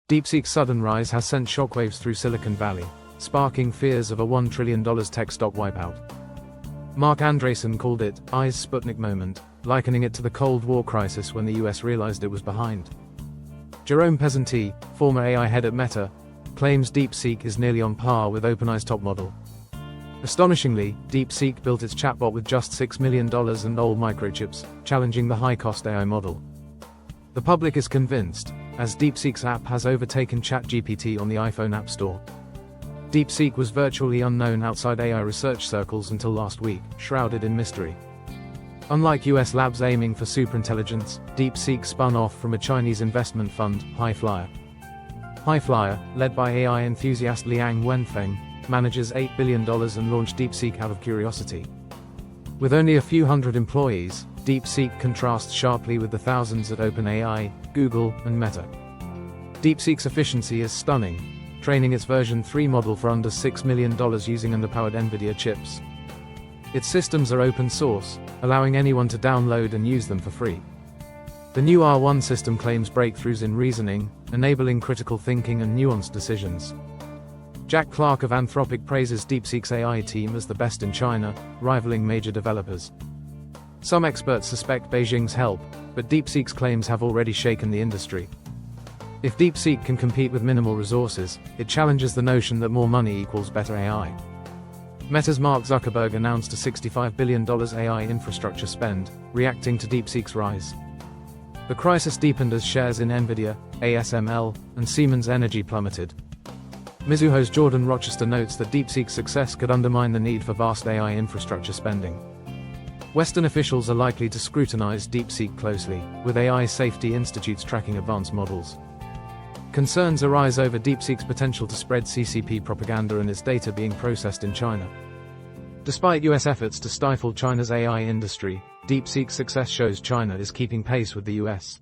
DeepSeek's sudden rise has sent shockwaves through Silicon Valley, sparking fears of a $1 trillion tech stock wipeout. Mark Andreessen called it "I's Sputnik moment," likening it to the Cold War crisis when the US realized it was behind. Jerome Pesentee, former AI head at Meta, claims DeepSeek is nearly on par with OpenAI's top model. Astonishingly, DeepSeek built its chatbot with just $6 million and old microchips, challenging the high-cost AI model. The public is convinced, as DeepSeek's app has overtaken ChatGPT on the iPhone App Store. DeepSeek was virtually unknown outside AI research circles until last week, shrouded in mystery. Unlike US labs aiming for superintelligence, DeepSeek spun off from a Chinese investment fund, Highflyer. Highflyer, led by AI enthusiast Liang Wenfeng, manages $8 billion and launched DeepSeek out of curiosity. With only a few hundred employees, DeepSeek contrasts sharply with the thousands at OpenAI, Google, and Meta. DeepSeek's efficiency is stunning, training its version 3 model for under $6 million using underpowered NVIDIA chips. Its systems are open source, allowing anyone to download and use them for free. The new R1 system claims breakthroughs in reasoning, enabling critical thinking and nuanced decisions. Jack Clark of Anthropic praises DeepSeek's AI team as the best in China, rivaling major developers. Some experts suspect Beijing's help, but DeepSeek's claims have already shaken the industry. If DeepSeek can compete with minimal resources, it challenges the notion that more money equals better AI. Meta's Mark Zuckerberg announced a $65 billion AI infrastructure spend, reacting to DeepSeek's rise. The crisis deepened as shares in NVIDIA, ASML, and Siemens Energy plummeted. Mizuho's Jordan Rochester notes that DeepSeek's success could undermine the need for vast AI infrastructure spending. Western officials are likely to scrutinize DeepSeek closely, with AI safety institutes tracking advanced models. Concerns arise over DeepSeek's potential to spread CCP propaganda and its data being processed in China. Despite US efforts to stifle China's AI industry, DeepSeek's success shows China is keeping pace with the US.